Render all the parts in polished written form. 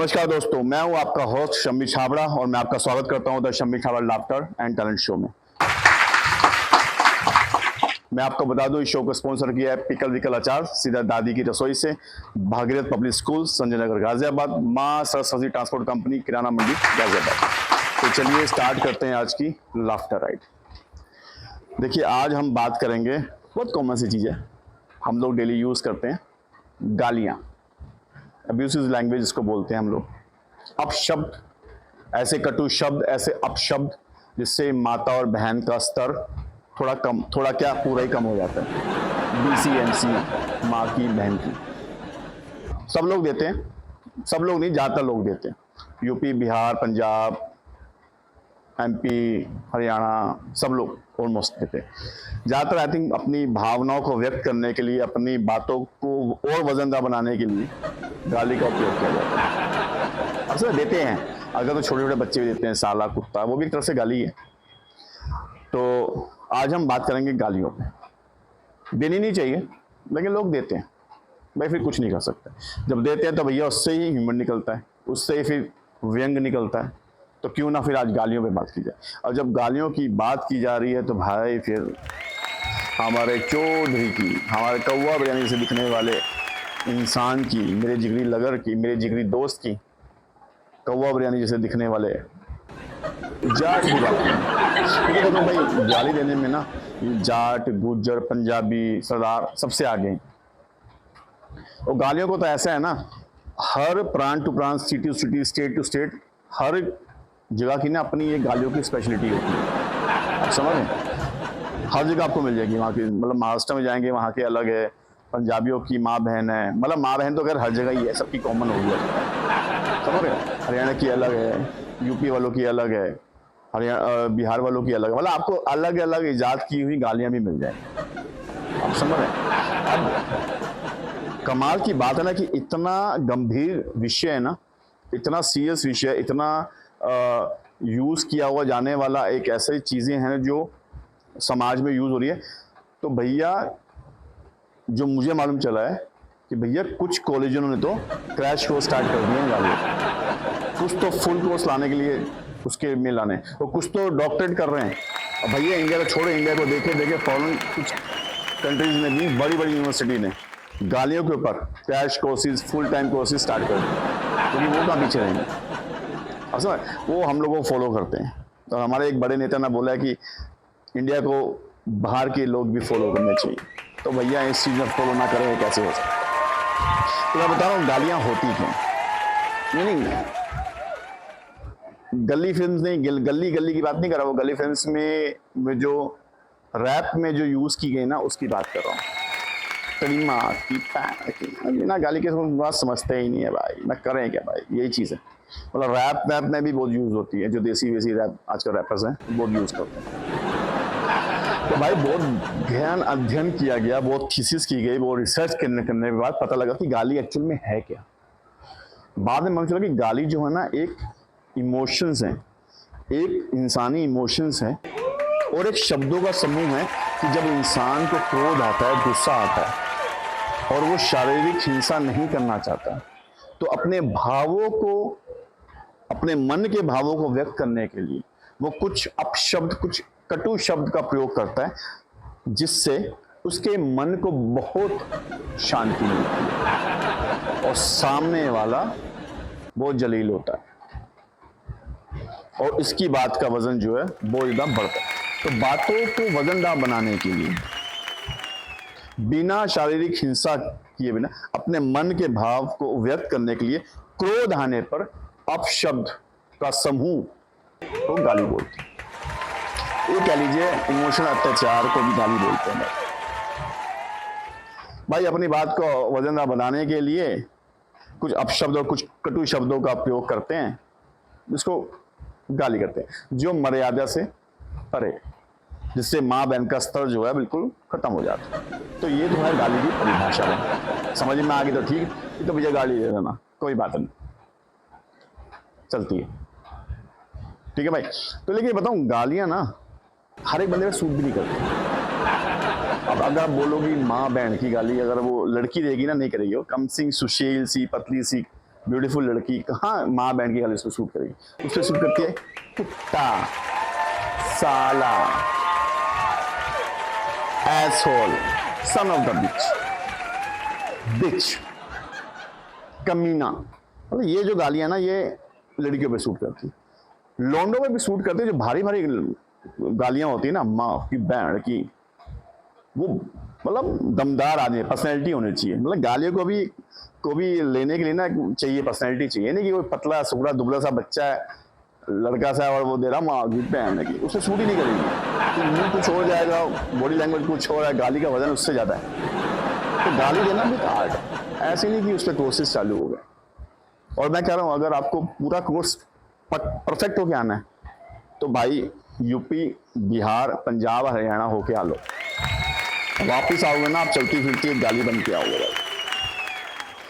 नमस्कार दोस्तों, मैं हूं आपका होस्ट शम्मी छाबड़ा और मैं आपका स्वागत करता हूं the Shammi Chhabra laughter and talent show में। मैं आपको बता दूं, इस शो को स्पॉन्सर किया है पिकल विकल अचार सीधा दादी की रसोई से, भागीरथ पब्लिक स्कूल, संजय नगर गाजियाबाद, मां सरस्वती ट्रांसपोर्ट कंपनी, किराना मंडी गाजियाबाद। तो चलिए स्टार्ट करते हैं आज की लाफ्टर राइड। देखिए, आज हम बात करेंगे बहुत कॉमन सी चीज़ है, हम लोग डेली यूज़ करते हैं, गालियाँ। अब्यूसिव लैंग्वेज इसको बोलते हैं हम लोग। अपशब्द, ऐसे कटु शब्द, ऐसे अपशब्द जिससे माता और बहन का स्तर थोड़ा क्या पूरा ही कम हो जाता है। BCMC, माँ की बहन की, सब लोग देते हैं, सब लोग नहीं, ज़्यादातर लोग देते हैं। यूपी, बिहार, पंजाब, MP, हरियाणा, सब लोग ऑलमोस्ट देते हैं। ज़्यादातर आई थिंक अपनी भावनाओं को व्यक्त करने के लिए, अपनी बातों को और वजनदार बनाने के लिए गाली का उपयोग किया जाता है। अक्सर देते हैं, अगर तो छोटे छोटे बच्चे भी देते हैं, साला, कुत्ता, वो भी एक तरह से गाली है। तो आज हम बात करेंगे गालियों पे। देनी नहीं चाहिए, लेकिन लोग देते हैं, भाई फिर कुछ नहीं कर सकते। जब देते हैं तो भैया उससे ही ह्यूमर निकलता है, उससे ही फिर व्यंग निकलता है, तो क्यों ना फिर आज गालियों पे बात की जाए। और जब गालियों की बात की जा रही है तो भाई फिर हमारे चौधरी की, हमारे कौवा बिरयानी से दिखने वाले इंसान की, मेरे जिगरी लगर की, मेरे जिगरी दोस्त की, कौवा बिरयानी जैसे दिखने वाले जाट की बात क्योंकि देखो भाई, गाली देने में ना जाट, गुज्जर, पंजाबी, सरदार सबसे आगे हैं। और गालियों को तो ऐसा है ना, हर प्रांत टू प्रांत, city to city, state to state, हर जगह की ना अपनी ये गालियों की स्पेशलिटी होती है। आप समझ रहे हैं, हर जगह आपको मिल जाएगी वहाँ की। मतलब महाराष्ट्र में जाएंगे, वहाँ के अलग है, पंजाबियों की माँ बहन है, मतलब माँ बहन तो खैर हर जगह ही है, सबकी कॉमन होगी, समझ रहे हैं। हरियाणा की अलग है, यूपी वालों की अलग है, बिहार वालों की अलग है, मतलब आपको अलग अलग इजाद की हुई गालियाँ भी मिल जाएंगी। आप समझ रहे हैं। अब कमाल की बात है ना कि इतना गंभीर विषय है ना, इतना सीरियस विषय, इतना यूज़ किया हुआ जाने वाला एक ऐसी चीज़ें हैं जो समाज में यूज़ हो रही है। तो भैया, जो मुझे मालूम चला है कि भैया कुछ कॉलेजों ने तो क्रैश कोर्स स्टार्ट कर दिए हैं गालियों, कुछ तो फुल कोर्स लाने के लिए उसके में लाने, और कुछ तो डॉक्टरेट कर रहे हैं। अब भैया इंडिया को छोड़ो, इंडिया को देखे फॉरेन कुछ कंट्रीज में भी बड़ी बड़ी यूनिवर्सिटी ने गालियों के ऊपर crash courses, full time courses start कर दिए, क्योंकि वो कहाँ पीछे रहेंगे। असल वो हम लोगों को फॉलो करते हैं। और हमारे एक बड़े नेता ने बोला है कि इंडिया को बाहर के लोग भी फॉलो करने चाहिए। तो भैया इस चीज़ में फॉलो ना करें कैसे हो सकता है। तो मैं बता रहा हूँ गालियाँ होती क्यों। नहीं, गली फिल्म नहीं, गली गली की बात नहीं कर रहा, वो गली फिल्म में जो रैप में जो यूज़ की गई ना, उसकी बात कर रहा हूँ। करीमा की ना गाली के बात समझते ही नहीं है भाई, मैं करें क्या भाई, यही चीज़ है। मतलब रैप में भी बहुत यूज़ होती है, जो देसी वेसी रैप आजकल रैपर्स हैं बहुत यूज़ करते हैं। तो भाई बहुत गहन अध्ययन किया गया, बहुत थीसिस की गई, बहुत रिसर्च करने के बाद पता लगा कि गाली एक्चुअल में है क्या। बाद में मालूम चला कि गाली जो है ना, एक इमोशंस है, एक इंसानी इमोशंस है, और एक शब्दों का समूह है कि जब इंसान को क्रोध आता है, गुस्सा आता है, और वो शारीरिक हिंसा नहीं करना चाहता, तो अपने भावों को, अपने मन के भावों को व्यक्त करने के लिए वो कुछ अपशब्द, कुछ कटु शब्द का प्रयोग करता है, जिससे उसके मन को बहुत शांति मिलती है और सामने वाला बहुत जलील होता है, और इसकी बात का वजन जो है बहुत ज़्यादा बढ़ता है। तो बातों को वजनदार बनाने के लिए, बिना शारीरिक हिंसा किए बिना, अपने मन के भाव को व्यक्त करने के लिए, क्रोध आने पर अपशब्द का समूह को गाली बोलते हैं। ये कह लीजिए इमोशनल अत्याचार को भी गाली बोलते हैं भाई। अपनी बात को वजनदार बनाने के लिए कुछ अपशब्द और कुछ कटु शब्दों का प्रयोग करते हैं, जिसको गाली करते हैं, जो मर्यादा से परे, जिससे माँ बहन का स्तर जो है बिल्कुल खत्म हो जाता है। तो ये तो है गाली की परिभाषा है। समझ में आ गई तो ठीक, तो भैया गाली दे देना, कोई बात नहीं, चलती है, ठीक है भाई। तो लेकिन बताऊं, गालियां ना हर एक बंदे का सूट भी नहीं करती। अब अगर आप बोलोगी माँ बहन की गाली अगर वो लड़की देगी ना, नहीं करेगी, वो कम सिंह, सुशील सी, पतली सी, ब्यूटीफुल लड़की, कहाँ माँ बहन की गाली उस पर शूट करेगी? उस पर शूट करती है कुत्ता, साला, एसहोल, सन ऑफ द बिच, कमीना। मतलब ये जो गालियां ना ये लड़कियों पे सूट करती, लौंडों पे भी सूट करते, जो भारी भारी गालियां होती है ना, माँ की बहन की, वो मतलब दमदार आदमी, पर्सनैलिटी होनी चाहिए। मतलब गालियों को भी लेने के लिए ना चाहिए पर्सनैलिटी चाहिए, नहीं कि कोई पतला सुगड़ा दुबला सा बच्चा है, लड़का सा, और वो दे रहा माँ की बहन की, उससे सूट ही नहीं करेगी। तो मुंह कुछ हो जाएगा, बॉडी लैंग्वेज कुछ हो रहा है, गाली का वजन उससे ज़्यादा है। तो गाली देना भी तो आर्ट है, ऐसे नहीं कि उस पर कोर्सेज चालू हो गए। और मैं कह रहा हूँ अगर आपको पूरा कोर्स परफेक्ट होके आना है तो भाई यूपी, बिहार, पंजाब, हरियाणा होके आ लो। वापिस आओगे ना आप चलती फिरती एक गाली बन के आओगे भाई,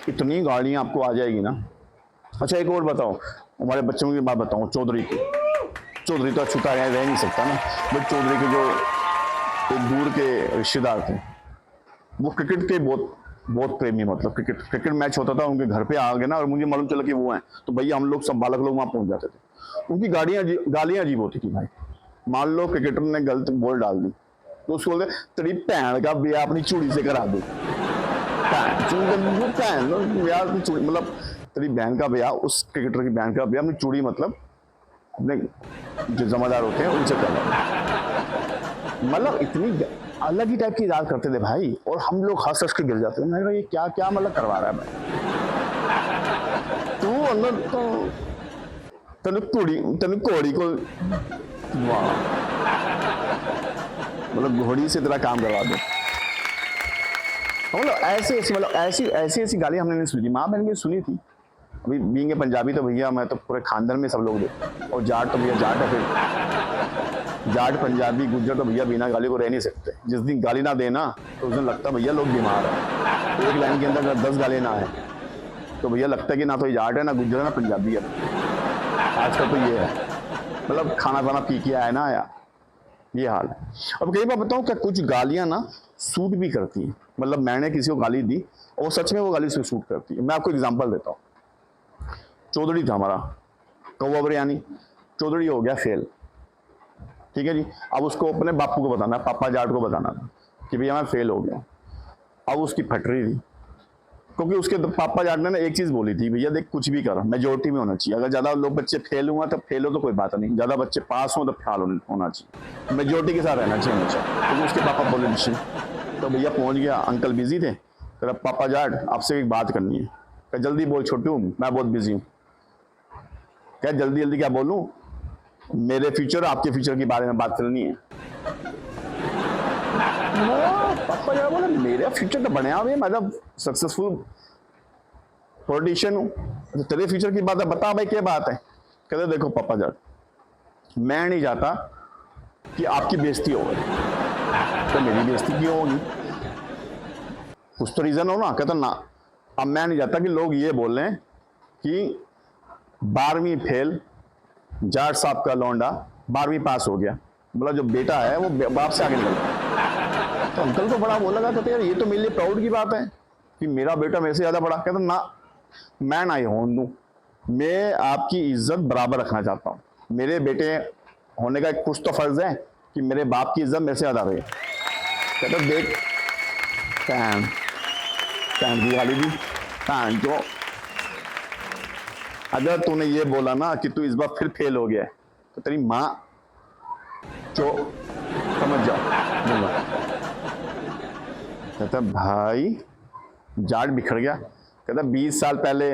इतनी गालियाँ आपको आ जाएगी ना। अच्छा एक और बताओ, हमारे बच्चों की बात बताऊँ, चौधरी की। चौधरी तो छूटा रह नहीं सकता ना, बट चौधरी के जो एक दूर के रिश्तेदार थे, वो क्रिकेट के बहुत प्रेमी, मतलब क्रिकेट मैच होता था उनके घर पे आ गए ना, और मुझे मालूम चला कि वो हैं, तो भैया हम लोग सब बालक लोग वहाँ पहुँच जाते थे। उनकी गालियाँ अजीब होती थी भाई। मान लो क्रिकेटर ने गलत बॉल डाल दी तो उसको बोलते तेरी भैन का ब्याह अपनी चूड़ी से करा दो, मतलब तेरी बहन का ब्याह, उस क्रिकेटर की बहन का ब्याह अपनी चूड़ी, मतलब अपने जो जमादार होते हैं उनसे कर लो। मतलब इतनी अलग ही टाइप की इजाद करते थे भाई, और हम लोग हंस हंस के गिर जाते थे। मैंने कहा ये क्या क्या मतलब करवा रहा है भाई तू, अंदर तो तेन घोड़ी को, वाह, मतलब घोड़ी से तेरा काम करवा दो। मतलब ऐसी गाली हमने नहीं सुनी, माँ बहन की सुनी थी। अभी बीइंग पंजाबी तो भैया मैं तो पूरे खानदान में सब लोग देखते, और जाट तो भैया जाट है, फिर जाट पंजाबी गुज्जर तो भैया बिना गाली को रह नहीं सकते। जिस दिन गाली ना देना तो उस दिन लगता भैया लोग बीमार है। एक लाइन के अंदर अगर 10 गाली ना आए तो भैया लगता है कि ना तो जाट है, ना गुज्जर है, ना पंजाबी है। आजकल तो ये है, मतलब खाना खाना पी के आया ना आया, ये हाल है। अब कई बार बताऊं क्या, कुछ गालियां ना सूट भी करती हैं। मतलब मैंने किसी को गाली दी और सच में वो गाली से सूट करती है। मैं आपको एग्जांपल देता हूँ। चौधरी था हमारा, कौवा बिरयानी, चौधरी हो गया फेल, ठीक है जी। अब उसको अपने बापू को बताना, पापा जाट को बताना था कि भैया मैं फेल हो गया। अब उसकी फटरी थी, क्योंकि उसके पापा जाट ने ना एक चीज बोली थी, भैया देख कुछ भी कर मेजोरिटी में होना चाहिए। अगर ज्यादा लोग बच्चे फेल हुआ तो फेल हो तो कोई बात नहीं, ज्यादा बच्चे पास हो तो फेल होना चाहिए, मेजोरिटी के साथ रहना चाहिए हमेशा। तो उसके पापा पॉलिटिशियन, तो भैया पहुंच गया, अंकल बिजी थे, तो पापा जाट आपसे एक बात करनी है। क्या जल्दी बोल छोटू, मैं बहुत बिजी हूँ। क्या जल्दी जल्दी क्या बोलूं, मेरे फ्यूचर आपके फ्यूचर के बारे में बात करनी है। पापा जाट बोला मेरा फ्यूचर तो बनया हुआ है, मतलब सक्सेसफुल पॉलिटिशियन हूँ, तो तेरे फ्यूचर की बात है, बता भाई क्या बात है। कहते देखो पापा जाट, मैं नहीं चाहता कि आपकी बेइज्जती हो गई, तो मेरी बेइज्जती क्यों होगी, कुछ तो रीजन हो ना। कहता ना, अब मैं नहीं चाहता कि लोग ये बोल रहे कि 12वीं फेल, जाट साहब का लौंडा 12वीं पास हो गया, मतलब जो बेटा है वो बाप से आगे निकल गया। तो अंकल को बड़ा वो लगा, कहते यार ये तो मेरे लिए प्राउड की बात है कि मेरा बेटा मेरे से ज्यादा पढ़ा। कहता ना, मैं ना होने दूं, मैं आपकी इज्जत बराबर रखना चाहता हूँ। मेरे बेटे होने का कुछ तो फर्ज है कि मेरे बाप की इज्जत मेरे से ज्यादा रहे। कहता देख पैन की गाली दी, पैन जो अगर तूने ये बोला ना कि तू इस बार फिर फेल हो गया तो तेरी माँ जो समझ जाओ बोला। कहता भाई जाट बिखर गया। कहता 20 साल पहले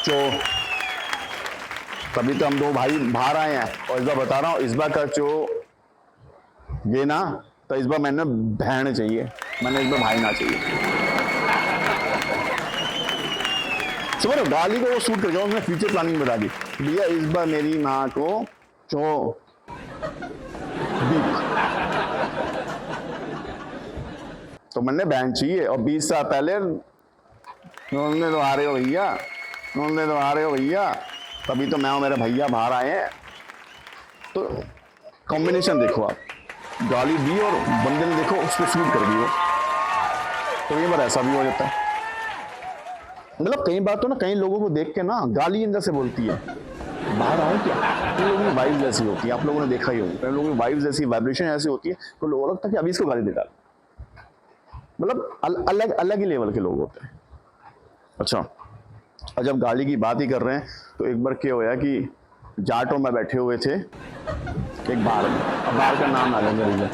जो, तभी तो हम दो भाई बाहर आए हैं, और इस बार बता रहा हूँ, इस बार का जो ये ना, तो इस बार मैंने बहन चाहिए, मैंने इस बार भाई ना चाहिए। समझो गाली को वो सूट कर गया, उसने फ्यूचर प्लानिंग बता दी, भैया इस बार मेरी माँ को जो तो मैंने बहन चाहिए। और 20 साल पहले नोलने तो आ रहे हो भैया, नोलने तो आ रहे हो भैया, तभी तो मैं और मेरा भैया बाहर आए हैं। तो कॉम्बिनेशन देखो आप, गाली दी और बंदे ने देखो उसको सूट कर दी हो। तो कई बार ऐसा भी हो जाता है। मतलब कई बार तो ना कई लोगों को देख के ना गाली अंदर से बोलती है, बाहर आओ क्या। कई लोगों की वाइब्स ऐसी होती है, आप लोगों ने देखा ही होगा, कई लोगों की वाइब्स ऐसी, वाइब्रेशन ऐसी होती है, तो लोगों को लगता है कि अभी इसको गाली दे डाल। मतलब अलग अलग ही लेवल के लोग होते हैं। अच्छा, और जब गाली की बात ही कर रहे हैं तो एक बार क्या होया कि जाट और मैं बैठे हुए थे एक बार में। अब बार का नाम ना लेंगे भैया,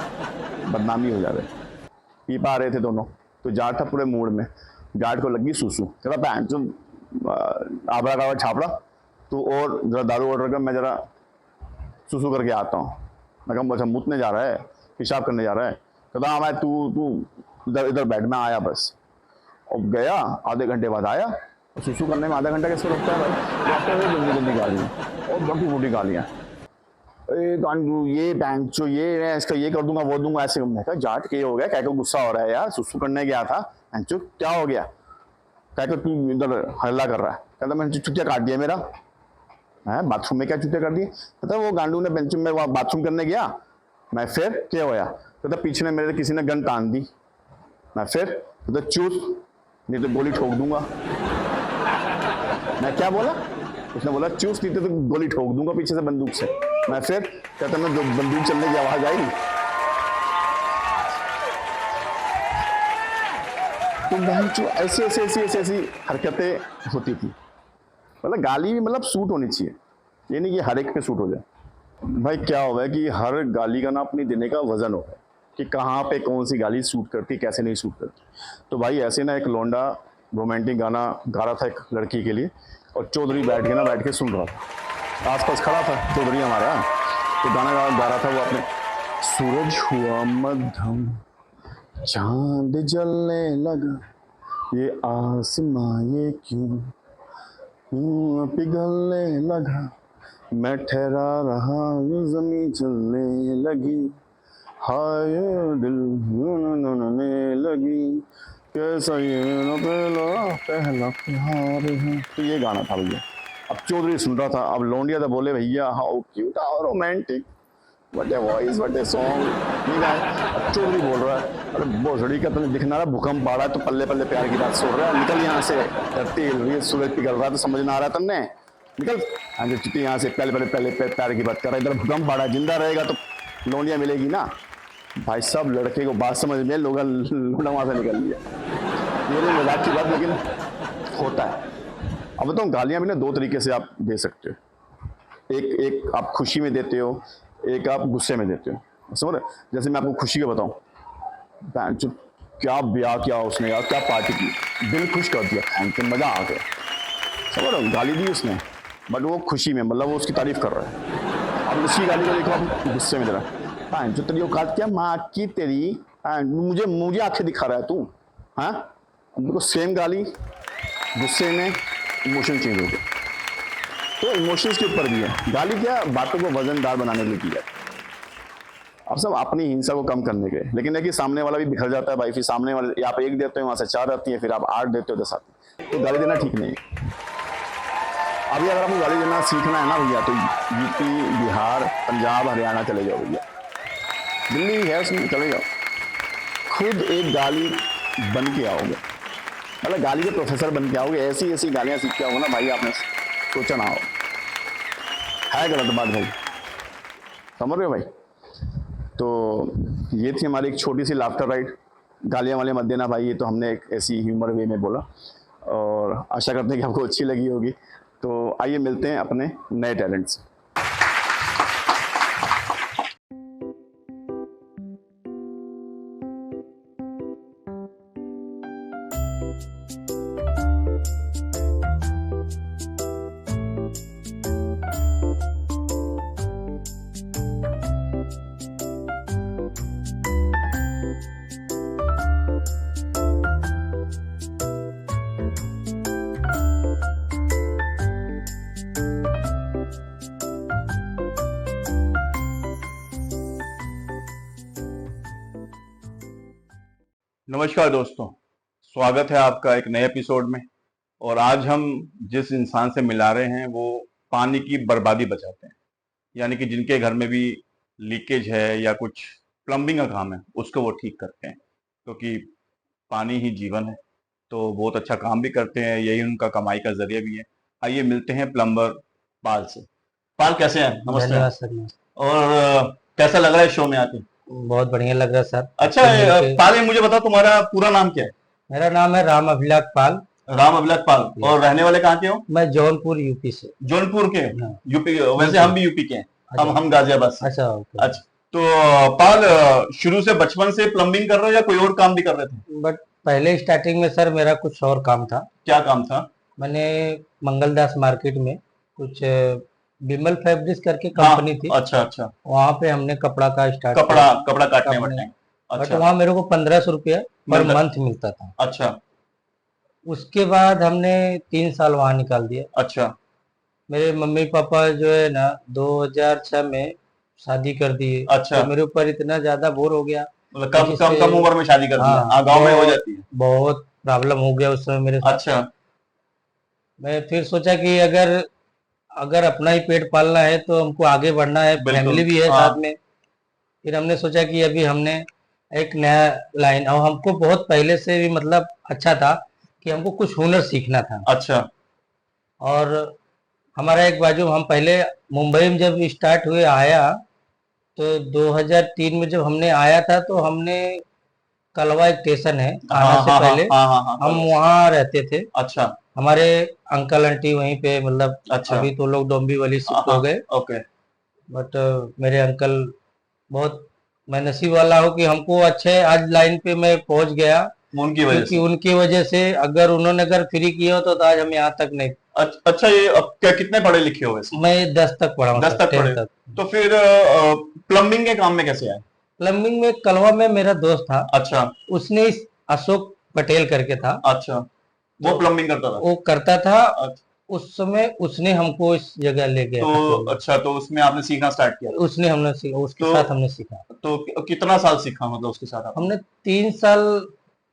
बदनामी हो जाए। पी पा रहे थे दोनों, तो जाट था पूरे मूड में। जाट को लगी सूसू, कहता पैंट जो आबरा काबरा छापड़ा तो और जरा दारू ऑर्डर कर, मैं जरा सूसू करके आता हूँ। मैं कहा अच्छा मुतने जा रहा है, पेशाब करने जा रहा है। कहता हाँ मैं तू तू इधर इधर बैठ, मैं आया बस। और गया, आधे घंटे बाद आया। और सूसू करने में आधा घंटा कैसे लगता है भाई। डॉक्टर ने जल्दी जल्दी गालियाँ और बड़ी मोटी गालियाँ, गांडू ये बैंक जो ये मैं इसका ये कर दूंगा वो दूंगा ऐसे। मैं कहा जाट के हो गया, क्या को गुस्सा हो रहा है यार, सुसु करने गया था, क्या हो गया, क्या तू इधर हल्ला कर रहा है। कहता मैंने चुटिया काट दिया मेरा है, बाथरूम में क्या चुटिया कर दिए। कहता वो गांडू ने बेंच में बाथरूम करने गया, मैं फिर क्या होया। कहता पीछे ने मेरे किसी ने गन तान दी, मैं फिर कहता चूस नहीं तो गोली ठोक दूंगा। मैं क्या बोला, उसने बोला चूस नहीं तो गोली ठोक दूंगा पीछे से बंदूक से। मैं फिर कहता मैं बंदूक चलने की आवाज आई तो ऐसी ऐसी ऐसी ऐसी ऐसी हरकतें होती थी। मतलब गाली भी मतलब सूट होनी चाहिए, ये नहीं कि हर एक पे सूट हो जाए। भाई क्या होगा कि हर गाली का ना अपनी देने का वजन होगा कि कहाँ पे कौन सी गाली सूट करती, कैसे नहीं सूट करती। तो भाई ऐसे ना एक लौंडा रोमांटिक गाना गा रहा था एक लड़की के लिए, और चौधरी बैठ के सुन रहा था, आसपास खड़ा था चौधरी हमारा, तो गाना गा रहा था वो अपने। सूरज हुआ मध्यम, चांद जलने लगा, ये आसमां ये क्यों पिघलने लगा, मैं ठहरा रहा ये जमीन चलने लगी, हाय दिल ननने लगी, कैसा ये पहला प्यार है। तो ये गाना था भैया। अब चौधरी सुन रहा था, अब लौंडिया तो बोले भैया how cute how romantic, what a voice what a song. ठीक है, अब चौधरी बोल रहा है अरे भोसड़ी का तुम्हें दिखना रहा, भूकंप आ रहा है तो पल्ले पल्ले प्यार की बात सुन रहा है, निकल यहाँ से, धरती हिल रही है, सूरज पिघल रहा है तो समझ ना आ रहा तुमने, निकल चुट्टी यहाँ से, पहले प्यार की बात कर रहा है, इधर भूकंप आ रहा है, जिंदा रहेगा तो लौंडिया मिलेगी ना। भाई साहब लड़के को बात समझ में, लोग लौंडा वहाँ से निकल लिया। ये नहीं मजाक की बात, लेकिन होता है। अब बताऊँ गालियाँ भी ना दो तरीके से आप दे सकते हो, एक आप खुशी में देते हो, एक आप गुस्से में देते हो। समझ रहे, जैसे मैं आपको खुशी का बताऊं, क्या ब्याह किया उसने यार, क्या पार्टी की, दिल खुश कर दिया, मजा आ गया। समझ रहे, गाली दी उसने बट वो खुशी में, मतलब वो उसकी तारीफ कर रहा है। अब उसी गाली को देखो आप गुस्से में दे रहा है, जो तेरी औकात क्या माँ की तेरी, मुझे आंखें दिखा रहा है तू, हाँ। देखो सेम गाली, गुस्से में इमोशन चेंज हो गया। तो इमोशंस के ऊपर भी है गाली, क्या बातों को वजनदार बनाने के लिए की जाती है। अब सब अपनी हिंसा को कम करने के, लेकिन है कि सामने वाला भी बिखर जाता है भाई, फिर सामने वाले आप एक देते हो वहां से 4 आती है, फिर आप 8 देते हो 10 आती है, तो गाली देना ठीक नहीं है। अभी अगर आपको गाली देना सीखना है ना भैया, तो यूपी बिहार पंजाब हरियाणा चले जाओ भैया, दिल्ली है उसमें चले जाओ, खुद एक गाली बन के आओगे, मतलब गाली के प्रोफेसर बन के आओगे, ऐसी ऐसी गालियां सीख के आओगे ना भाई, आपने सोचा ना हो। है गलत बात भाई, समझ रहे हो भाई। तो ये थी हमारी एक छोटी सी लाफ्टर राइड, गालियाँ वाले मत देना भाई, ये तो हमने एक ऐसी ह्यूमर वे में बोला, और आशा करते हैं कि आपको अच्छी लगी होगी। तो आइए मिलते हैं अपने नए टैलेंट से। नमस्कार दोस्तों, स्वागत है आपका एक नए एपिसोड में। और आज हम जिस इंसान से मिला रहे हैं वो पानी की बर्बादी बचाते हैं, यानी कि जिनके घर में भी लीकेज है या कुछ प्लम्बिंग का काम है उसको वो ठीक करते हैं। क्योंकि पानी ही जीवन है, तो बहुत अच्छा काम भी करते हैं, यही उनका कमाई का जरिया भी है। आइए मिलते हैं प्लम्बर पाल से। पाल कैसे हैं? नमस्ते। धन्यवाद सर, नमस्ते। और कैसा लग रहा है शो में आके? बहुत बढ़िया लग रहा है सर। अच्छा आपसे मिलके। पाल, ये मुझे बताओ तुम्हारा पूरा नाम क्या है? मेरा नाम है राम अभिलाष पाल। राम अभिलाष पाल। और रहने वाले कहाँ के हो? मैं जौनपुर यूपी से। जौनपुर के? हाँ। यूपी? वैसे हम भी यूपी के हैं। अच्छा। हम गाजियाबाद से। अच्छा, ओके। अच्छा, तो पाल शुरू से बचपन से प्लम्बिंग कर रहे हो या कोई और काम भी कर रहे थे? बट पहले स्टार्टिंग में सर मेरा कुछ और काम था। क्या काम था? मैंने मंगलदास मार्केट में कुछ बिमल फैब्रिक्स करके हाँ, कंपनी थी। अच्छा अच्छा। वहाँ पे हमने कपड़ा का स्टार्ट कपड़ा काटने कपड़े- बटने। बट अच्छा वहाँ मेरे को 1500 रुपया पर मिलता- मंथ मिलता था। अच्छा उसके बाद हमने 3 साल वहाँ निकाल दिया। अच्छा। मेरे मम्मी पापा जो है ना 2006 में शादी कर दिए। अच्छा। तो मेरे ऊपर इतना ज्यादा बोर हो गया। मतलब कम जिससे- कम उम्र में शादी कर दिया? हाँ, हाँ, गांव में हो बहुत- जाती है। बहुत प्रॉब्लम हो गया उस समय मेरे साथ। अच्छा मैं फिर सोचा कि अगर अगर अपना ही पेट पालना है तो हमको आगे बढ़ना है, बिल्कुल, फैमिली भी है हाँ। साथ में। फिर हमने सोचा कि अभी हमने एक नया लाइन, और हमको बहुत पहले से भी मतलब अच्छा था कि हमको कुछ हुनर सीखना था। अच्छा और हमारा एक बाजू, हम पहले मुंबई में जब स्टार्ट हुए आया तो 2003 में जब हमने आया था तो हमने कलवा एक स्टेशन है हाँ आना से हाँ पहले, हाँ हाँ हाँ हम वहाँ रहते थे। अच्छा हमारे अंकल आंटी वहीं पे, मतलब अच्छा। अभी तो लोग डोंबिवली शिफ्ट हाँ, हो गए। ओके। बट मेरे अंकल, बहुत मैं नसीब वाला हूँ कि हमको अच्छे आज लाइन पे मैं पहुंच गया, उनकी वजह क्योंकि से। उनकी वजह से अगर उन्होंने अगर फ्री किया हो तो आज हम यहाँ तक नहीं। अच्छा, ये अब क्या कितने पढ़े लिखे हो वैसे? मैं 10 तक पढ़ा हूँ 10 सर, तक 10 पढ़े। तक। तो फिर प्लम्बिंग के काम में कैसे आए? प्लम्बिंग में कलवा में मेरा दोस्त था, अच्छा उसने इस अशोक पटेल करके था, अच्छा। वो प्लम्बिंग करता था? वो करता था। अच्छा, उस समय उसने हमको इस जगह ले गया था तो केवल। अच्छा, तो उसमें आपने सीखना स्टार्ट किया? उसने हमने सीखा, उसके तो- साथ हमने सीखा। तो कितना साल सीखा मतलब उसके साथ आपने? हमने 3 साल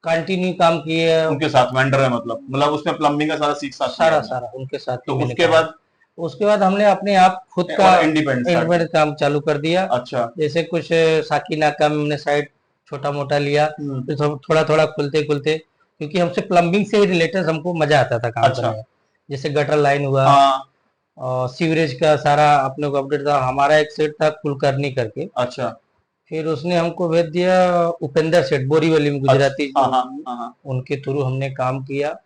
कंटिन्यू काम किए। उनके साथ वेंडर है, मतलब उसमें प्लम्बिंग का सारा सीख साथ लिया सारा आपने? सारा उनके साथ ही तो मैंने उसके काम। बाद उसके बाद हमने अपने आप खुद का इंडिपेंडेंट इंडिपेंडेंट काम चालू कर दिया। अच्छा। जैसे कुछ साकी नाका में हमने साइड छोटा मोटा लिया, फिर थोड़ा थोड़ा खुलते खुलते, क्योंकि हमसे प्लम्बिंग से रिलेटेड हमको मजा आता था काम अच्छा। करने में। जैसे गटर लाइन हुआ, हाँ और सीवरेज का सारा अपने को अपडेट था। हमारा एक सेट था कुलकर्णी करके, अच्छा फिर उसने हमको भेज दिया उपेंद्र सेठ बोरीवली में, गुजराती। हाँ हाँ हाँ उनके थ्रू हमने काम किया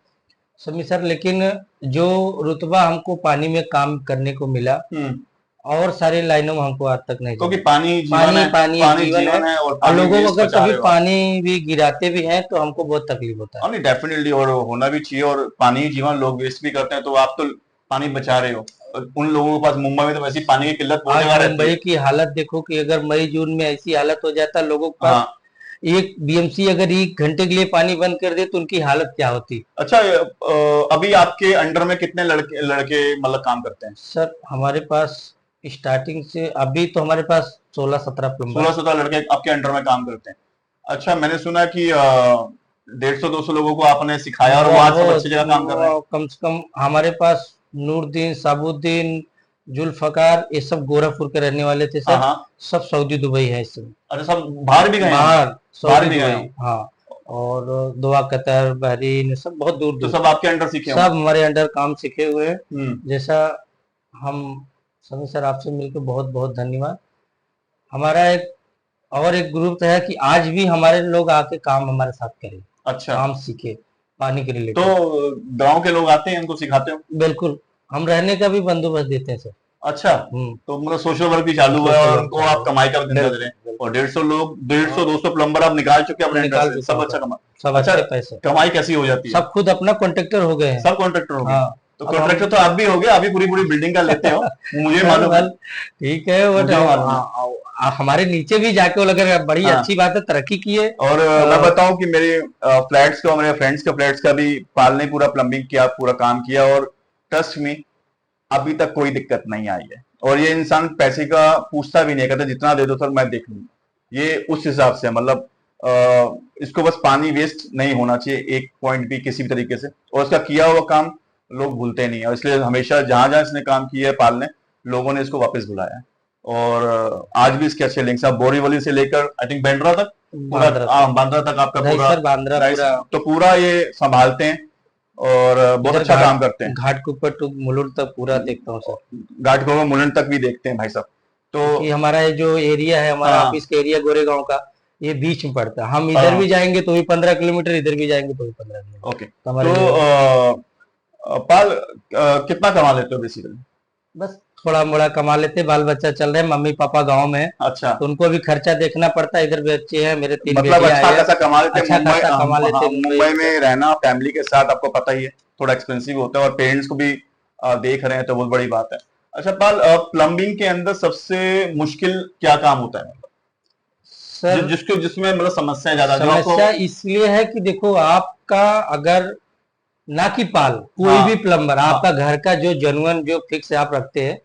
समी सर। लेकिन जो रुतबा हमको पानी में काम करने को मिला, और सारी लाइनों में हमको आज तक नहीं क्योंकि मिला। पानी जीवन पानी है, पानी पानी जीवन जीवन है, और और पानी लोगों को waste अगर बचा कभी रहे हो। पानी भी गिराते भी हैं तो हमको बहुत तकलीफ होता है। हाँ, नहीं डेफिनेटली, और होना भी चाहिए। और पानी ही जीवन, लोग वेस्ट भी करते हैं, तो आप तो पानी बचा रहे हो। और उन लोगों के पास मुंबई में तो वैसी पानी की किल्लत बहुत आज जगह रहती मुंबई है। की हालत देखो कि अगर मई जून में ऐसी हालत हो जाता, लोगों के पास हाँ एक बीएमसी अगर 1 घंटे के लिए पानी बंद कर दे तो उनकी हालत क्या होती। अच्छा, अभी आपके अंडर में कितने लड़के लड़के मतलब काम करते हैं? सर हमारे पास स्टार्टिंग से अभी तो हमारे पास 16-17 प्लम्बर। 16-17 लड़के आपके अंडर में काम करते हैं। अच्छा, मैंने सुना कि 150-200 लोगों को आपने सिखाया और वो आज सब अच्छी जगह काम कर रहे हैं। कम से कम हमारे पास नूरदीन, साबुद्दीन, जुल्फकार, ये सब गोरखपुर के रहने वाले थे हाँ सर। हाँ। सब सऊदी दुबई है इस समय। अच्छा, सब बाहर भी गए हैं? बाहर बाहर सऊदी भी गए दुबई, हाँ। और दुआ, कतर, बहरीन, सब बहुत दूर तो दूर सब आपके अंडर सीखे सब हमारे अंडर काम सीखे हुए हैं। होंगे। जैसा हम समी सर, आपसे मिलकर बहुत बहुत धन्यवाद। हमारा एक और एक ग्रुप है कि आज भी हमारे लोग आके काम हमारे साथ करें, अच्छा, काम सीखे पानी के तो रिलेटेड। गांव के लोग आते हैं, उनको सिखाते हो? बिल्कुल, हम रहने का भी बंदोबस्त देते हैं सर। अच्छा, तो मतलब सोशल वर्क भी चालू है, Social और work उनको चालू आप है। कमाई का भी धंधा दे रहे हैं। बिल्कुल, और 150 लोग, 150-200 प्लम्बर आप निकाल चुके हैं अपने निकाल अंडर से, चुका सब हूं अच्छा सर। कमा। सब अच्छा, अच्छे पैसे, कमाई कैसी हो जाती है? सब खुद अपना कॉन्ट्रैक्टर हो गए हैं। सब कॉन्ट्रैक्टर हो गए? हाँ, तो अब कॉन्ट्रैक्टर तो आप भी हो गए, अभी पूरी पूरी बिल्डिंग का लेते हो, मुझे मालूम है। ठीक है, बट मुझे मालूम है। हमारे नीचे भी जाके वो लगे, बड़ी हाँ। अच्छी बात है, तरक्की की है। और मैं बताऊं कि मेरे फ्लैट्स का, मेरे फ्रेंड्स के फ्लैट्स का भी पाल ने पूरा प्लम्बिंग किया, पूरा काम किया, और ट्रस्ट में अभी तक कोई दिक्कत नहीं आई है। और ये इंसान पैसे का पूछता भी नहीं, कहता जितना दे दो सर मैं देख लूंगा। ये उस हिसाब से मतलब इसको बस पानी वेस्ट नहीं होना चाहिए एक पॉइंट भी किसी भी तरीके से, और इसका किया हुआ काम लोग भूलते नहीं है। और इसलिए हमेशा जहां जहां इसने काम किया है पाल ने, लोगों ने इसको वापस बुलाया है। और आज भी इसके अच्छे लिंक्स हैं, बोरीवली से लेकर आई थिंक बांद्रा तक बांद्रा तक आपका नहीं पूरा सर, बांद्रा पूरा तो पूरा ये संभालते हैं और बहुत इधर अच्छा काम करते हैं। घाट के ऊपर टू मुलुंड तक पूरा देखता हूँ सर। घाटकोपर मुलुंड तक भी देखते हैं भाई साहब। तो कि हमारा ये जो एरिया है, हमारा हाँ। ऑफिस का एरिया गोरेगांव का, ये बीच में पड़ता है। हम इधर हाँ। भी जाएंगे तो भी 15 किलोमीटर, इधर भी जाएंगे तो भी 15 किलोमीटर। ओके, तो हमारे तो पाल कितना कमा लेते हो बेसिकली? बस थोड़ा मोड़ा कमा लेते, बाल बच्चा चल रहे हैं, मम्मी पापा गांव में हैं, अच्छा, तो उनको भी खर्चा देखना पड़ता है। इधर बच्चे हैं मेरे, 3 मतलब बेटियां अच्छा हैं। खासा कमा लेते हैं। अच्छा मुंबई, खासा कमा लेते हैं मुंबई में रहना फैमिली के साथ आपको पता ही है थोड़ा एक्सपेंसिव होता है, और पेरेंट्स को भी देख रहे हैं तो बहुत बड़ी बात है। अच्छा पाल, प्लम्बिंग के अंदर सबसे मुश्किल क्या काम होता है, सर जिसमें मतलब समस्या ज्यादा जो आपको? समस्या इसलिए है कि देखो, आपका अगर ना कि पाल कोई हाँ। भी प्लम्बर, हाँ। आपका घर का जो जेन्युइन जो फिक्स आप रखते हैं,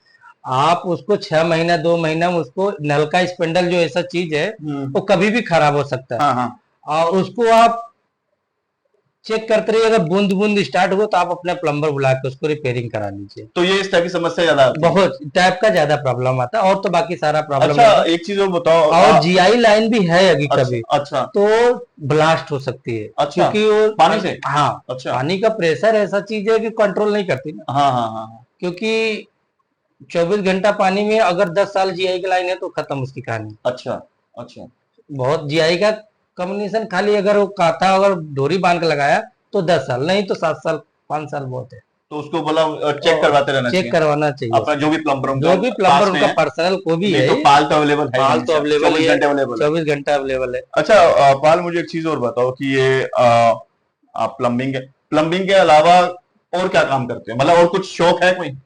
आप उसको 6 महीना 2 महीना में उसको, नल का स्पेंडल जो ऐसा चीज है वो कभी भी खराब हो सकता है। हाँ हाँ, और उसको आप चेक करते रहिए, अगर बूंद बूंद स्टार्ट हो तो आप अपना प्लम्बर बुला के उसको रिपेयरिंग करा लीजिए। तो ये इस टाइप की समस्या ज्यादा आती है। बहुत टाइप का ज्यादा प्रॉब्लम आता है, और तो बाकी सारा प्रॉब्लम अच्छा, एक चीज और बताओ। और जीआई लाइन भी है अभी अच्छा कभी अच्छा तो ब्लास्ट हो सकती है। अच्छा, क्योंकि वो पानी से? हाँ, अच्छा, पानी का प्रेशर ऐसा चीज है कि कंट्रोल नहीं करती ना। हाँ हाँ हाँ हाँ, क्योंकि 24 घंटा पानी में अगर 10 साल जीआई की लाइन है तो खत्म उसकी कहानी। अच्छा अच्छा, बहुत जीआई का कम्युनिकेशन, खाली अगर वो काथा अगर डोरी बांध के लगाया तो 10 साल, नहीं तो 7 साल 5 साल बहुत है। तो उसको बोला चेक करवाते रहना चेक चाहिए करवाना चाहिए अपना, जो भी प्लम्बर जो भी प्लम्बर उनका पर्सनल को भी नहीं है। तो पाल तो अवेलेबल है, पाल तो अवेलेबल 24 है, घंटे अवेलेबल है। 24 घंटा अवेलेबल है। अच्छा पाल, मुझे एक चीज और बताओ कि ये आप प्लम्बिंग के अलावा और क्या काम करते हैं, मतलब और कुछ शौक है कोई?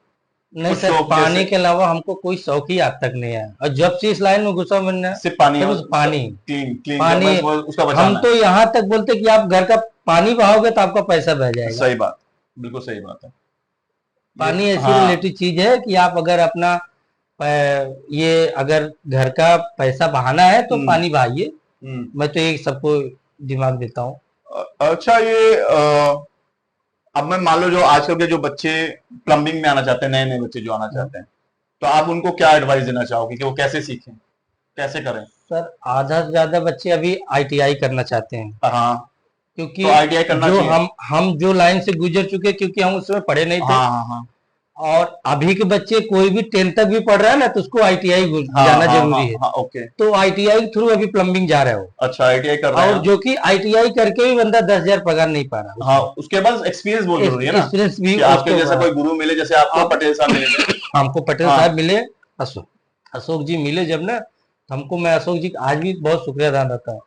नहीं कुछ सर, शौक पानी जैसे के अलावा हमको कोई शौक ही आज तक नहीं है, और जब से इस लाइन में घुसा मैंने सिर्फ पानी, तब और से पानी क्लीन क्लीन पानी। उसका हम बचाना तो यहाँ तक बोलते कि आप घर का पानी बहाओगे तो आपका पैसा बह है। जाएगा। सही बात, बिल्कुल सही बात है ये। पानी ऐसी हाँ, रिलेटिव चीज है कि आप अगर अपना ये अगर घर का पैसा बहाना है तो हम्म पानी बहाइए। हम्म। मैं तो ये सबको दिमाग देता हूँ। अच्छा, ये अब मैं मान लो जो आजकल के जो बच्चे प्लम्बिंग में आना चाहते हैं, नए नए बच्चे जो आना चाहते हैं, तो आप उनको क्या एडवाइस देना चाहोगे कि वो कैसे सीखें, कैसे करें? सर आधा से ज्यादा बच्चे अभी आईटीआई करना चाहते हैं, हाँ, क्योंकि तो आईटीआई करना जो चाहिए। हम जो लाइन से गुजर चुके, क्योंकि हम उसमें पढ़े नहीं थे। हाँ हाँ हाँ और अभी के बच्चे कोई भी 10 तक भी पढ़ रहा है ना, तो उसको आईटीआई हाँ जाना हाँ जरूरी हाँ है। हाँ, ओके। तो आईटीआई के थ्रू अभी प्लम्बिंग जा रहे हो, अच्छा, आईटीआई कर रहे और हैं। जो कि आईटीआई करके भी बंदा 10,000 पगार नहीं पा रहा। हाँ, उसके बाद एक्सपीरियंस बहुत जरूरी है ना, एक्सपीरियंस भी कि आपके उसको जैसा कोई गुरु मिले, जैसे आपको पटेल साहब मिले। हमको पटेल हाँ। साहब मिले, अशोक अशोक जी मिले जब ना, तो हमको, मैं अशोक जी का आज भी बहुत शुक्रिया अदा करता हूँ।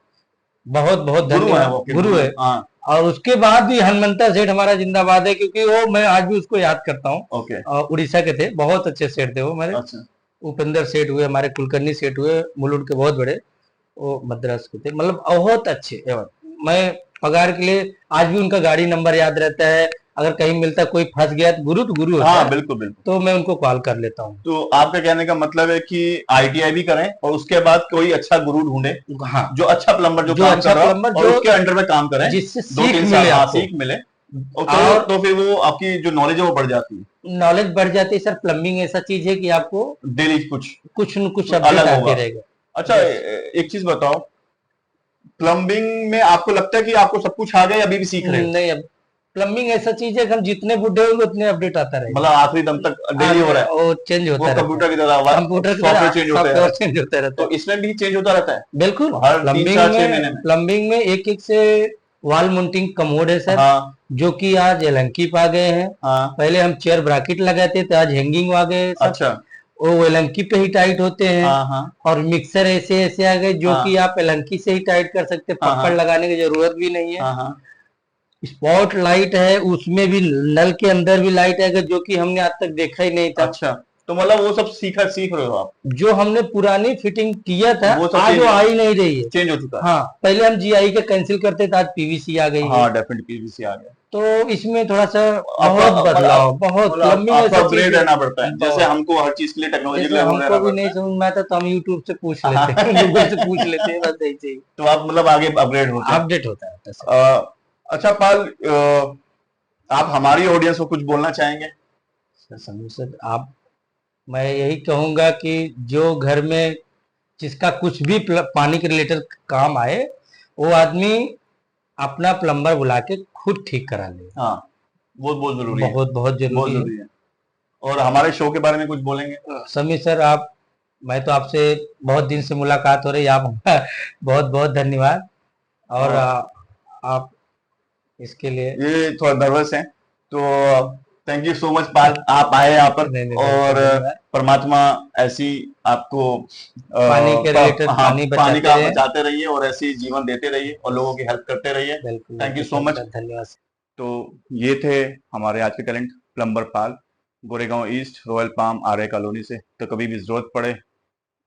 बहुत बहुत गुरु है धन्यवाद, वो, आपके गुरु है। हाँ, और उसके बाद भी हनुमंता सेठ हमारा जिंदाबाद है, क्योंकि वो मैं आज भी उसको याद करता हूँ। ओके। उड़ीसा के थे, बहुत अच्छे सेठ थे वो मेरे। अच्छा, उपेंद्र सेठ हुए, हमारे कुलकर्णी सेठ हुए, मुलुंड के बहुत बड़े, वो मद्रास के थे, मतलब बहुत अच्छे एवं। मैं पगार के लिए आज भी उनका गाड़ी नंबर याद रहता है। अगर कहीं मिलता, कोई फंस गया तो गुरु होता हाँ है, बिल्कुल बिल्कुल। तो मैं उनको कॉल कर लेता हूँ। तो आपका कहने का मतलब है कि आईटीआई भी करें और उसके बाद कोई अच्छा गुरु ढूंढे, हाँ, जो अच्छा प्लम्बर जो जो काम अच्छा कर रहा हो, प्लम्बर और जो उसके अंडर में काम करें, जिससे 2-3 सीख साल, मिले हाँ, आपको, सीख मिले, और तो फिर वो आपकी जो नॉलेज है वो बढ़ जाती है। नॉलेज बढ़ जाती है। सर प्लम्बिंग ऐसा चीज है कि आपको डेली कुछ कुछ न कुछ कुछ अपडेट अलग आते होगा। रहेगा। अच्छा, एक चीज बताओ, प्लम्बिंग में आपको लगता है कि आपको सब कुछ आ गया या अभी भी सीख रहे हो? नहीं, अब प्लम्बिंग ऐसा चीज है कि हम जितने बुढ़े होंगे उतने अपडेट आता रहेगा। मतलब आखिरी दम तक डेली हो रहा है? वो चेंज होता वो रहता कंप्यूटर है, की तरह कंप्यूटर की सॉफ्टवेयर तरह चेंज होते सॉफ्टवेयर हैं, चेंज होता रहता तो है। इसमें भी चेंज होता रहता है बिल्कुल, हर 3-4-6 महीने में? प्लम्बिंग में एक एक से वॉल माउंटिंग कमोड है सर, हाँ जो कि आज एलंकी पे आ गए हैं। हाँ। पहले हम चेयर ब्रैकेट लगाते थे, आज हैंगिंग आ गए सब। अच्छा। वो एलंकी पे ही टाइट होते हैं। हाँ हाँ और मिक्सर ऐसे ऐसे आ गए जो हाँ कि आप एलंकी से ही टाइट कर सकते हैं, हाँ पकड़ हाँ लगाने की जरूरत भी नहीं है। हाँ हाँ। स्पॉट लाइट है, उसमें भी नल के अंदर भी लाइट है, जो कि हमने आज तक देखा ही नहीं था। अच्छा, तो मतलब वो सब सीख रहे हो आप? जो हमने पुरानी फिटिंग किया था, वो सब आज वो आ ही नहीं रही है। चेंज हो चुका है? हाँ, पहले हम जीआई के कैंसिल करते थे, आज पीवीसी आ गई है। हाँ, डेफिनेटली पीवीसी आ गया। तो इसमें थोड़ा सा आपका बहुत बदलाव, बहुत प्लम्बिंग आपको ऐसा चीज अपग्रेड है। रहना पड़ता है, जैसे बहुत। हमको हर चीज के लिए टेक्नोलॉजी के जैसे लिए अपग्रेड हमको रहना भी पड़ता नहीं है। समझ में आता तो हम यूट्यूब से पूछ लेते हैं, गूगल से पूछ लेते हैं, बस ऐसे ही तो आप मतलब आगे अपग्रेड होते हैं। अपडेट होता है सर। अच्छा पाल, आप हमारी ऑडियंस को कुछ बोलना चाहेंगे? सर आप, मैं यही कहूंगा कि जो घर में जिसका कुछ भी पानी के रिलेटेड काम आए, वो आदमी अपना प्लम्बर बुला के खुद ठीक करा ले। हाँ, बहुत बहुत जरूरी है, बहुत बहुत बहुत जरूरी है। जरूरी है। और हमारे शो के बारे में कुछ बोलेंगे? समीर सर, मैं तो आपसे बहुत दिन से मुलाकात हो रही है, आप बहुत बहुत धन्यवाद। और आप इसके लिए ये थोड़ा नर्वस है, तो थैंक यू सो मच पाल, आप आए यहाँ पर। नहीं, और धन्यवाद। परमात्मा ऐसी आपको पानी के रिलेटेड हाँ, पानी पानी का बचाते रहे। बचाते रहिए और ऐसी जीवन देते रहिए और लोगों की हेल्प करते रहिए। बिल्कुल, थैंक यू सो मच। धन्यवाद। तो ये थे हमारे आज के टैलेंट, प्लम्बर पाल, गोरेगांव ईस्ट, रॉयल पाम आर्य कॉलोनी से। तो कभी भी जरूरत पड़े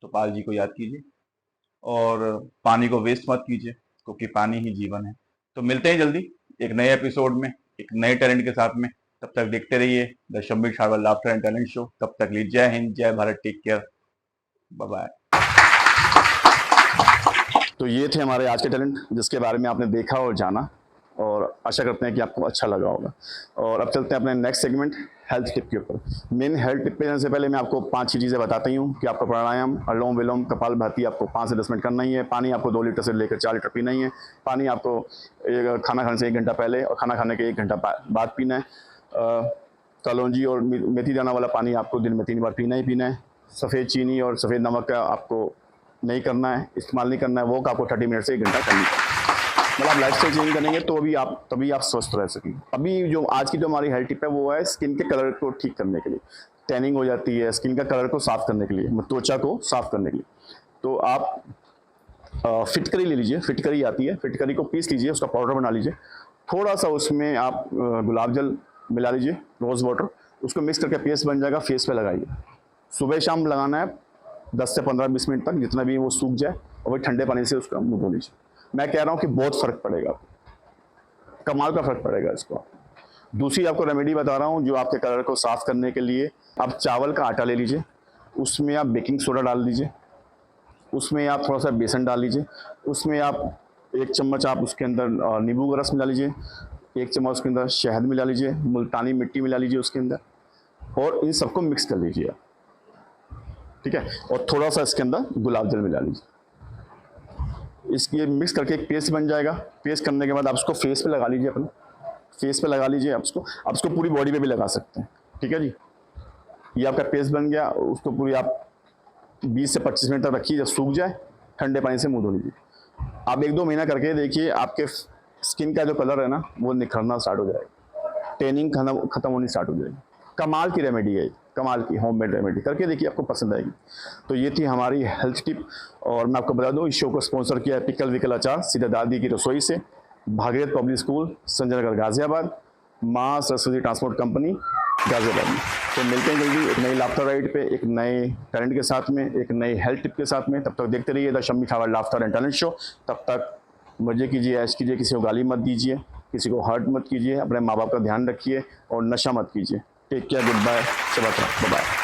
तो पाल जी को याद कीजिए और पानी को वेस्ट मत कीजिए, क्योंकि पानी ही जीवन है। तो मिलते हैं जल्दी एक नए एपिसोड में, एक नए टैलेंट के साथ में। तब तक देखते रहिए the Shammi Sharval laughter and talent show. तब तक लिए जय हिंद, जय Bharat, take care, bye bye. तो ये थे हमारे आज के टैलेंट, जिसके बारे में आपने देखा और जाना, और आशा करते हैं कि आपको अच्छा लगा होगा। और अब चलते हैं अपने नेक्स्ट सेगमेंट, हेल्थ टिप के ऊपर। मेन हेल्थ टिप पे जाने से पहले मैं आपको 5 चीज़ें बताती हूँ कि आपका प्राणायाम, अनुलोम विलोम, कपालभाति आपको 5 से 10 मिनट करना ही है। पानी आपको 2 लीटर से लेकर 4 लीटर पीना ही है। पानी आपको खाना खाने से 1 घंटा पहले और खाना खाने के 1 घंटा बाद पीना है। कलौंजी और मेथी दाना वाला पानी आपको दिन में 3 बार पीना ही पीना है। सफ़ेद चीनी और सफ़ेद नमक का आपको नहीं करना है, इस्तेमाल नहीं करना है, वो आपको 30 मिनट से 1 घंटा करनी है। मतलब आप लाइफस्टाइल चेंज करेंगे तो तभी आप स्वस्थ रह सकेंगे। अभी जो आज की जो हमारी हेल्थ टिप है वो है स्किन के कलर को ठीक करने के लिए। टैनिंग हो जाती है, स्किन का कलर को साफ करने के लिए, त्वचा को साफ करने के लिए। तो आप फिटकरी ले लीजिए, फिटकरी आती है, फिटकरी को पीस लीजिए, उसका पाउडर बना लीजिए। थोड़ा सा उसमें आप गुलाब जल मिला लीजिए, रोज़ वाटर, उसको मिक्स करके पेस्ट बन जाएगा, फेस पे लगाइए। सुबह शाम लगाना है 10 से 15-20 मिनट तक, जितना भी वो सूख जाए, और वही ठंडे पानी से उसका मुँह धो लीजिए। मैं कह रहा हूँ कि बहुत फ़र्क पड़ेगा, कमाल का फ़र्क पड़ेगा इसको। दूसरी आपको रेमेडी बता रहा हूँ जो आपके कलर को साफ़ करने के लिए। आप चावल का आटा ले लीजिए, उसमें आप बेकिंग सोडा डाल दीजिए, उसमें आप थोड़ा सा बेसन डाल लीजिए, उसमें आप 1 चम्मच आप उसके अंदर नींबू का रस मिला लीजिए, 1 चम्मच उसके अंदर शहद मिला लीजिए, मुल्तानी मिट्टी मिला लीजिए उसके अंदर, और इन सबको मिक्स कर लीजिए, ठीक है। और थोड़ा सा इसके अंदर गुलाब जल मिला लीजिए। इसकी मिक्स करके एक पेस्ट बन जाएगा। पेस्ट करने के बाद आप उसको फेस पे लगा लीजिए, अपने फेस पे लगा लीजिए। आप उसको पूरी बॉडी पे भी लगा सकते हैं, ठीक है जी। ये आपका पेस्ट बन गया। उसको पूरी आप 20 से 25 मिनट तक रखिए, जब सूख जाए ठंडे पानी से मुँह धो लीजिए। आप 1-2 महीना करके देखिए, आपके स्किन का जो कलर है ना वो निखरना स्टार्ट हो जाएगा, टैनिंग खत्म होनी स्टार्ट हो जाएगी। कमाल की रेमेडी है, कमाल की होममेड रेमेडी, करके देखिए, आपको पसंद आएगी। तो ये थी हमारी हेल्थ टिप। और मैं आपको बता दूं, इस शो को स्पॉन्सर किया है पिकल विकल अचार, सीधा दादी की रसोई से, भागीरथ पब्लिक स्कूल, संजय नगर, गाजियाबाद, माँ सरस्वती ट्रांसपोर्ट कंपनी, गाजियाबाद में। तो मिलते हैं जल्दी एक नई लाफ्टर राइड पे, एक नए टैलेंट के साथ में, एक नई हेल्थ टिप के साथ में। तब तक देखते रहिए the Shammi Sharval laughter and talent show. तब तक मजे कीजिए, ऐश कीजिए, किसी को गाली मत दीजिए, किसी को हर्ट मत कीजिए, अपने माँ बाप का ध्यान रखिए और नशा मत कीजिए। Take care, good bye, bye.